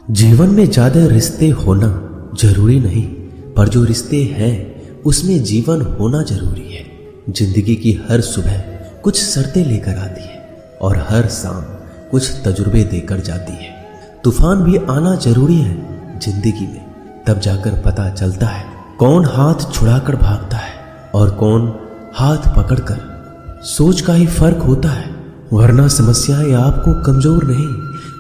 जीवन में ज्यादा रिश्ते होना जरूरी नहीं, पर जो रिश्ते हैं उसमें जीवन होना जरूरी है। जिंदगी की हर सुबह कुछ शर्तें लेकर आती है और हर शाम कुछ तजुर्बे देकर जाती है। तूफान भी आना जरूरी है जिंदगी में, तब जाकर पता चलता है कौन हाथ छुड़ाकर भागता है और कौन हाथ पकड़कर। सोच का ही फर्क होता है, वरना समस्याएं आपको कमजोर नहीं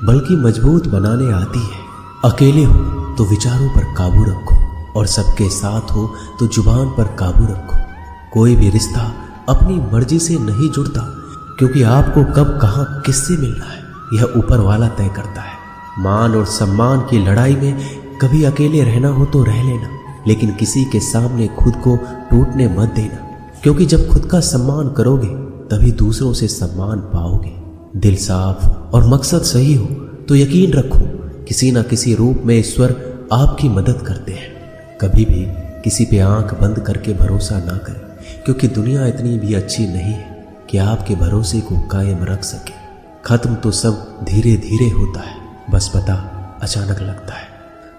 बल्कि मजबूत बनाने आती है। अकेले हो तो विचारों पर काबू रखो और सबके साथ हो तो जुबान पर काबू रखो। कोई भी रिश्ता अपनी मर्जी से नहीं जुड़ता, क्योंकि आपको कब कहां किससे मिलना है यह ऊपर वाला तय करता है। मान और सम्मान की लड़ाई में कभी अकेले रहना हो तो रह लेना, लेकिन किसी के सामने खुद को टूटने मत देना, क्योंकि जब खुद का सम्मान करोगे तभी दूसरों से सम्मान पाओगे। दिल साफ और मकसद सही हो तो यकीन रखो किसी न किसी रूप में ईश्वर आपकी मदद करते हैं। कभी भी किसी पे आंख बंद करके भरोसा ना करें, क्योंकि दुनिया इतनी भी अच्छी नहीं है कि आपके भरोसे को कायम रख सके। खत्म तो सब धीरे धीरे होता है, बस पता अचानक लगता है।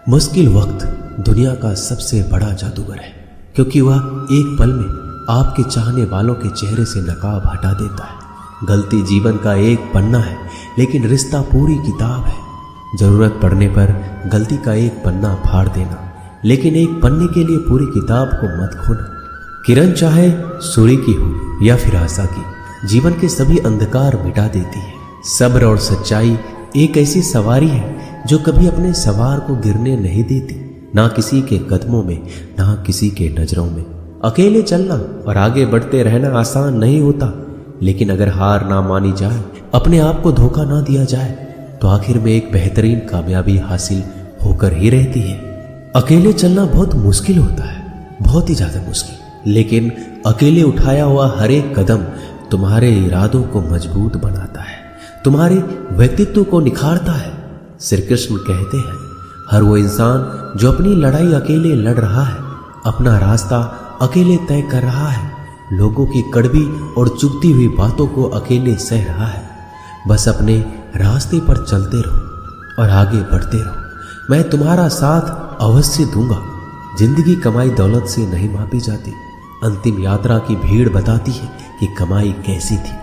मुश्किल वक्त दुनिया का सबसे बड़ा जादूगर है, क्योंकि वह एक पल में आपके चाहने वालों के चेहरे से नकाब हटा देता है। गलती जीवन का एक पन्ना है, लेकिन रिश्ता पूरी किताब है। जरूरत पड़ने पर गलती का एक पन्ना फाड़ देना, लेकिन एक पन्ने के लिए पूरी किताब को मत खोना। किरण चाहे सूर्य की हो या फिर आशा की, जीवन के सभी अंधकार मिटा देती है। सब्र और सच्चाई एक ऐसी सवारी है जो कभी अपने सवार को गिरने नहीं देती, ना किसी के कदमों में ना किसी के नजरों में। अकेले चलना और आगे बढ़ते रहना आसान नहीं होता, लेकिन अगर हार ना मानी जाए, अपने आप को धोखा ना दिया जाए, तो आखिर में एक बेहतरीन कामयाबी हासिल होकर ही रहती है। अकेले चलना बहुत मुश्किल होता है, बहुत ही ज्यादा मुश्किल, लेकिन अकेले उठाया हुआ हर एक कदम तुम्हारे इरादों को मजबूत बनाता है, तुम्हारे व्यक्तित्व को निखारता है। श्री कृष्ण कहते हैं, हर वो इंसान जो अपनी लड़ाई अकेले लड़ रहा है, अपना रास्ता अकेले तय कर रहा है, लोगों की कड़वी और चुभती हुई बातों को अकेले सह रहा है, बस अपने रास्ते पर चलते रहो और आगे बढ़ते रहो। मैं तुम्हारा साथ अवश्य दूंगा। जिंदगी कमाई दौलत से नहीं मापी जाती, अंतिम यात्रा की भीड़ बताती है कि कमाई कैसी थी।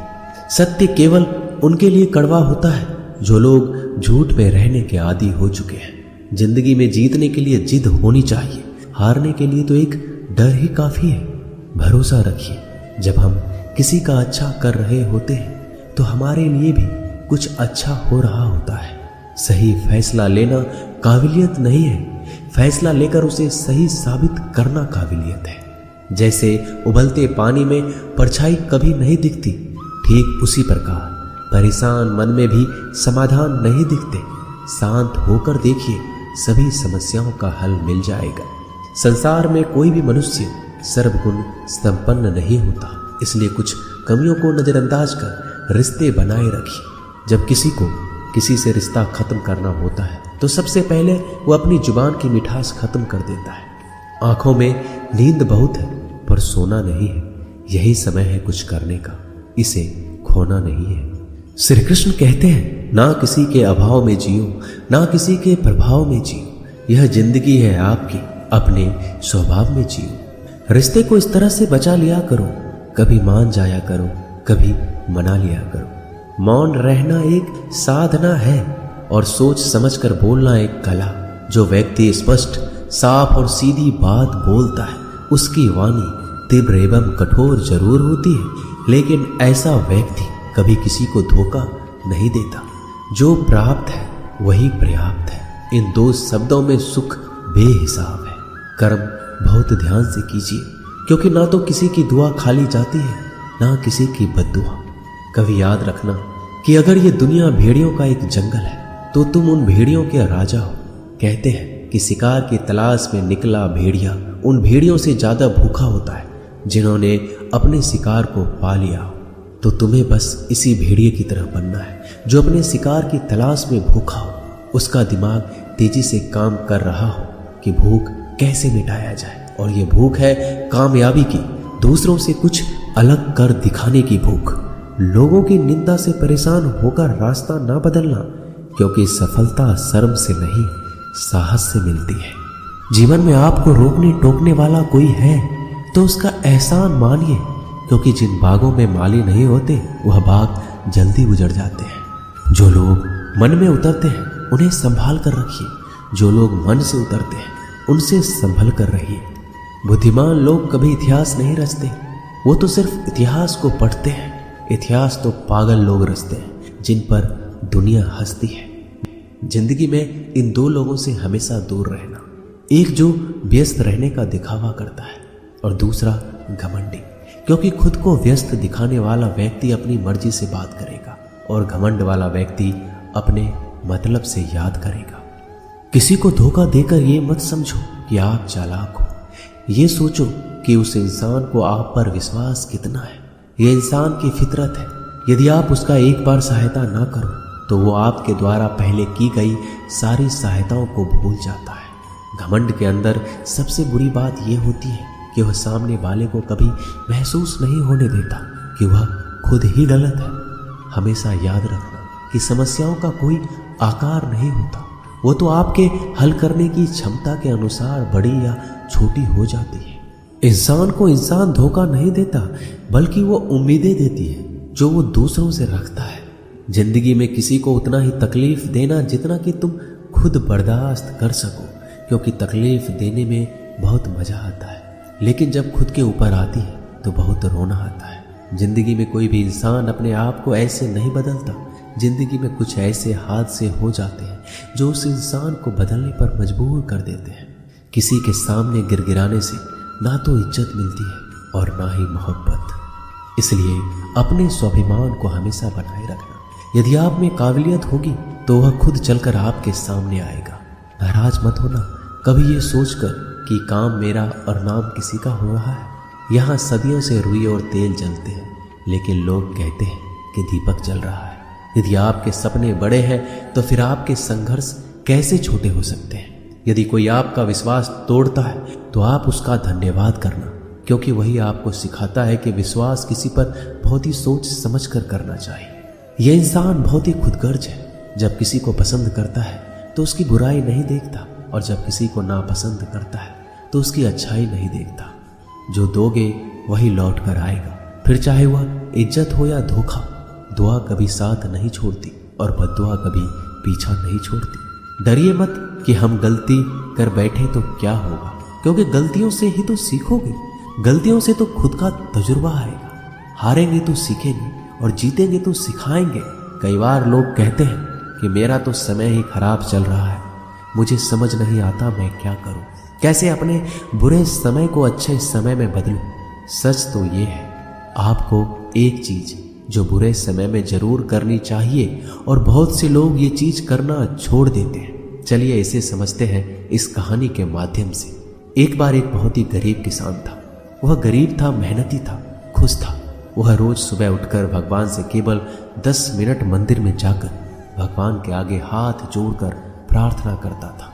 सत्य केवल उनके लिए कड़वा होता है जो लोग झूठ में रहने के आदी हो चुके हैं। जिंदगी में जीतने के लिए जिद होनी चाहिए, हारने के लिए तो एक डर ही काफी है। भरोसा रखिए, जब हम किसी का अच्छा कर रहे होते हैं तो हमारे लिए भी कुछ अच्छा हो रहा होता है। सही फैसला लेना काबिलियत नहीं है, फैसला लेकर उसे सही साबित करना काबिलियत है। जैसे उबलते पानी में परछाई कभी नहीं दिखती, ठीक उसी प्रकार परेशान मन में भी समाधान नहीं दिखते। शांत होकर देखिए, सभी समस्याओं का हल मिल जाएगा। संसार में कोई भी मनुष्य सर्वगुण संपन्न नहीं होता, इसलिए कुछ कमियों को नजरअंदाज कर रिश्ते बनाए रखिए। जब किसी को किसी से रिश्ता खत्म करना होता है तो सबसे पहले वो अपनी जुबान की मिठास खत्म कर देता है। आंखों में नींद बहुत है पर सोना नहीं है, यही समय है कुछ करने का, इसे खोना नहीं है। श्री कृष्ण कहते हैं, ना किसी के अभाव में जियो, ना किसी के प्रभाव में जियो। यह जिंदगी है आपकी, अपने स्वभाव में जियो। रिश्ते को इस तरह से बचा लिया करो, कभी मान जाया करो, कभी मना लिया करो। मौन रहना एक साधना है और सोच समझकर बोलना एक कला। जो व्यक्ति स्पष्ट, साफ और सीधी बात बोलता है, उसकी वाणी तीव्र एवं कठोर जरूर होती है, लेकिन ऐसा व्यक्ति कभी किसी को धोखा नहीं देता। जो प्राप्त है वही पर्याप्त है। इन दो शब्दों में सुख बेहिसाब है। कर्म बहुत ध्यान से कीजिए, क्योंकि ना तो किसी की दुआ खाली जाती है, ना किसी की बद्दुआ। कभी याद रखना कि अगर ये दुनिया भेड़ियों का एक जंगल है तो तुम उन भेड़ियों के राजा हो। कहते हैं कि शिकार की तलाश में निकला भेड़िया उन भेड़ियों से ज्यादा भूखा होता है जिन्होंने अपने शिकार को पा लिया हो। तो तुम्हें बस इसी भेड़िए की तरह बनना है जो अपने शिकार की तलाश में भूखा हो। उसका दिमाग तेजी से काम कर रहा हो कि भूख कैसे मिटाया जाए, और ये भूख है कामयाबी की, दूसरों से कुछ अलग कर दिखाने की भूख। लोगों की निंदा से परेशान होकर रास्ता ना बदलना, क्योंकि सफलता शर्म से नहीं, साहस से मिलती है। जीवन में आपको रोकने टोकने वाला कोई है तो उसका एहसान मानिए, क्योंकि जिन बागों में माली नहीं होते वह बाग जल्दी उजड़ जाते हैं। जो लोग मन में उतरते हैं उन्हें संभाल कर रखिए, जो लोग मन से उतरते हैं उनसे संभल कर रहिए। बुद्धिमान लोग कभी इतिहास नहीं रचते, वो तो सिर्फ इतिहास को पढ़ते हैं। इतिहास तो पागल लोग रचते हैं जिन पर दुनिया हंसती है। जिंदगी में इन दो लोगों से हमेशा दूर रहना, एक जो व्यस्त रहने का दिखावा करता है और दूसरा घमंडी, क्योंकि खुद को व्यस्त दिखाने वाला व्यक्ति अपनी मर्जी से बात करेगा और घमंड वाला व्यक्ति अपने मतलब से याद करेगा। किसी को धोखा देकर ये मत समझो कि आप चालाक हो, ये सोचो कि उस इंसान को आप पर विश्वास कितना है। ये इंसान की फितरत है, यदि आप उसका एक बार सहायता ना करो तो वो आपके द्वारा पहले की गई सारी सहायताओं को भूल जाता है। घमंड के अंदर सबसे बुरी बात यह होती है कि वह सामने वाले को कभी महसूस नहीं होने देता कि वह खुद ही गलत है। हमेशा याद रखना कि समस्याओं का कोई आकार नहीं होता, वो तो आपके हल करने की क्षमता के अनुसार बड़ी या छोटी हो जाती है। इंसान को इंसान धोखा नहीं देता, बल्कि वो उम्मीदें देती है जो वो दूसरों से रखता है। जिंदगी में किसी को उतना ही तकलीफ देना जितना कि तुम खुद बर्दाश्त कर सको, क्योंकि तकलीफ देने में बहुत मजा आता है, लेकिन जब खुद के ऊपर आती है तो बहुत रोना आता है। जिंदगी में कोई भी इंसान अपने आप को ऐसे नहीं बदलता। जिंदगी में कुछ ऐसे हादसे हो जाते हैं जो उस इंसान को बदलने पर मजबूर कर देते हैं। किसी के सामने गिड़गिड़ाने से ना तो इज्जत मिलती है और ना ही मोहब्बत। इसलिए अपने स्वाभिमान को हमेशा बनाए रखना। यदि आप में काबिलियत होगी तो वह खुद चलकर आपके सामने आएगा। नाराज मत होना कभी ये सोचकर कि काम मेरा और नाम किसी का हो रहा है। यहाँ सदियों से रुई और तेल जलते हैं, लेकिन लोग कहते हैं कि दीपक जल रहा है। यदि आपके सपने बड़े हैं तो फिर आपके संघर्ष कैसे छोटे हो सकते हैं। यदि कोई आपका विश्वास तोड़ता है तो आप उसका धन्यवाद करना, क्योंकि वही आपको सिखाता है कि विश्वास किसी पर बहुत ही सोच समझ कर करना चाहिए। यह इंसान बहुत ही खुदगर्ज है। जब किसी को पसंद करता है तो उसकी बुराई नहीं देखता, और जब किसी को नापसंद करता है तो उसकी अच्छाई नहीं देखता। जो दोगे वही लौट कर आएगा, फिर चाहे वह इज्जत हो या धोखा। दुआ कभी साथ नहीं छोड़ती और बद्दुआ कभी पीछा नहीं छोड़ती। डरिए मत कि हम गलती कर बैठे तो क्या होगा, क्योंकि गलतियों से ही तो सीखोगे। गलतियों से तो खुद का तजुर्बा आएगा। हारेंगे तो सीखेंगे और जीतेंगे तो सिखाएंगे। कई बार लोग कहते हैं कि मेरा तो समय ही खराब चल रहा है, मुझे समझ नहीं आता मैं क्या करूं, कैसे अपने बुरे समय को अच्छे समय में बदलूं। सच तो ये है, आपको एक चीज जो बुरे समय में जरूर करनी चाहिए और बहुत से लोग ये चीज करना छोड़ देते हैं। चलिए इसे समझते हैं इस कहानी के माध्यम से। एक बार एक बहुत ही गरीब किसान था। वह गरीब था, मेहनती था, खुश था। वह रोज सुबह उठकर भगवान से केवल 10 मिनट मंदिर में जाकर भगवान के आगे हाथ जोड़कर प्रार्थना करता था।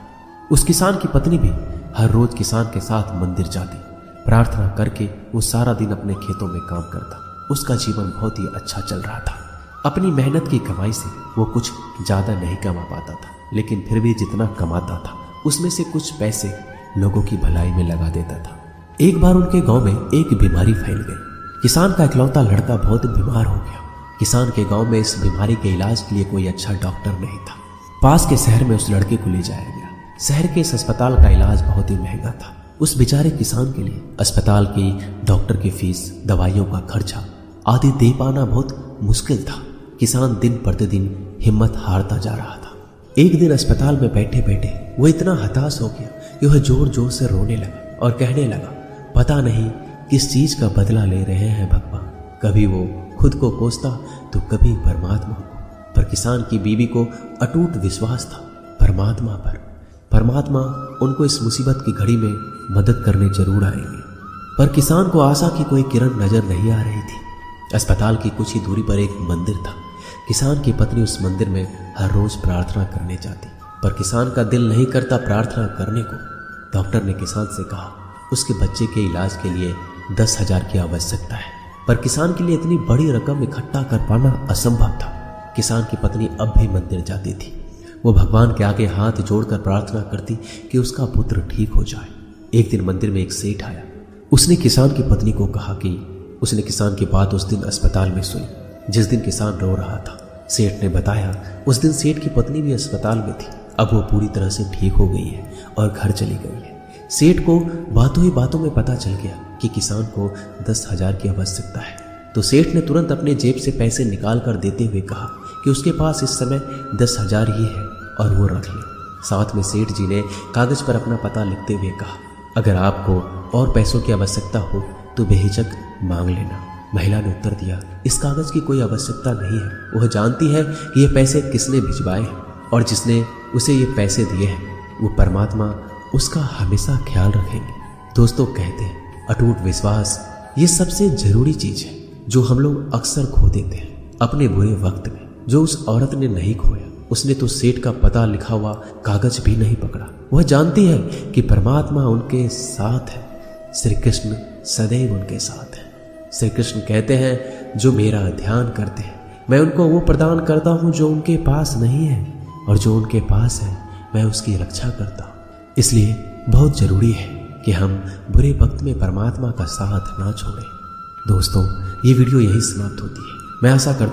उस किसान की पत्नी भी हर रोज किसान के साथ मंदिर जाती। प्रार्थना करके वो सारा दिन अपने खेतों में काम करता। उसका जीवन बहुत ही अच्छा चल रहा था। अपनी मेहनत की कमाई से वो कुछ ज़्यादा नहीं कमा पाता था, लेकिन फिर भी जितना कमाता था उसमें से कुछ पैसे लोगों की भलाई में लगा देता था। एक बार उनके गांव में एक बीमारी फैल गई। किसान का इकलौता लड़का बहुत बीमार हो गया। किसान के गांव में इस बीमारी के इलाज के लिए कोई अच्छा डॉक्टर नहीं था। पास के शहर में उस लड़के को ले जाया गया। शहर के इस अस्पताल का इलाज बहुत ही महंगा था। उस बेचारे किसान के लिए अस्पताल की डॉक्टर की फीस, दवाइयों का खर्चा आदि दे पाना बहुत मुश्किल था। किसान दिन प्रतिदिन हिम्मत हारता जा रहा था। एक दिन अस्पताल में बैठे बैठे वो इतना हताश हो गया कि वह जोर जोर से रोने लगा और कहने लगा, पता नहीं किस चीज का बदला ले रहे हैं भगवान। कभी वो खुद को कोसता तो कभी परमात्मा को। पर किसान की बीवी को अटूट विश्वास था परमात्मा पर। परमात्मा उनको इस मुसीबत की घड़ी में मदद करने जरूर आएंगे। पर किसान को आशा की कोई किरण नजर नहीं आ रही थी। अस्पताल की कुछ ही दूरी पर एक मंदिर था। किसान की पत्नी उस मंदिर में हर रोज प्रार्थना करने जाती, पर किसान का दिल नहीं करता प्रार्थना करने को। डॉक्टर ने किसान से कहा उसके बच्चे के इलाज के लिए 10,000 की आवश्यकता है, पर किसान के लिए इतनी बड़ी रकम इकट्ठा कर पाना असंभव था। किसान की पत्नी अब भी मंदिर जाती थी, वो भगवान के आगे हाथ जोड़कर प्रार्थना करती कि उसका पुत्र ठीक हो जाए। एक दिन मंदिर में एक सेठ आया। उसने किसान की पत्नी को कहा कि उसने किसान की बात उस दिन अस्पताल में सुनी, जिस दिन किसान रो रहा था। सेठ ने बताया उस दिन सेठ की पत्नी भी अस्पताल में थी। अब वो पूरी तरह से ठीक हो गई है और घर चली गई है। सेठ को बातों ही बातों में पता चल गया कि किसान को 10,000 की आवश्यकता है। तो सेठ ने तुरंत अपने जेब से पैसे निकाल कर देते हुए कहा कि उसके पास इस समय 10,000 ही है और वो रख ले। साथ में सेठ जी ने कागज पर अपना पता लिखते हुए कहा, अगर आपको और पैसों की आवश्यकता हो तो बेहिचक मांग लेना। महिला ने उत्तर दिया, इस कागज की कोई आवश्यकता नहीं है। वह जानती है कि ये पैसे किसने भिजवाए हैं और जिसने उसे ये पैसे दिए हैं वो परमात्मा उसका हमेशा ख्याल रखेंगे। दोस्तों, कहते हैं अटूट विश्वास ये सबसे जरूरी चीज है जो हम लोग अक्सर खो देते हैं अपने बुरे वक्त में। जो उस औरत ने नहीं खोया, उसने तो सेठ का पता लिखा हुआ कागज भी नहीं पकड़ा। वह जानती है कि परमात्मा उनके साथ है, श्री कृष्ण सदैव उनके साथ है। श्री कृष्ण कहते हैं, जो मेरा ध्यान करते हैं मैं उनको वो प्रदान करता हूँ जो उनके पास नहीं है, और जो उनके पास है मैं उसकी रक्षा करता हूँ। इसलिए बहुत जरूरी है कि हम बुरे वक्त में परमात्मा का साथ ना छोड़ें। दोस्तों, ये वीडियो यही समाप्त होती है। मैं आशा करता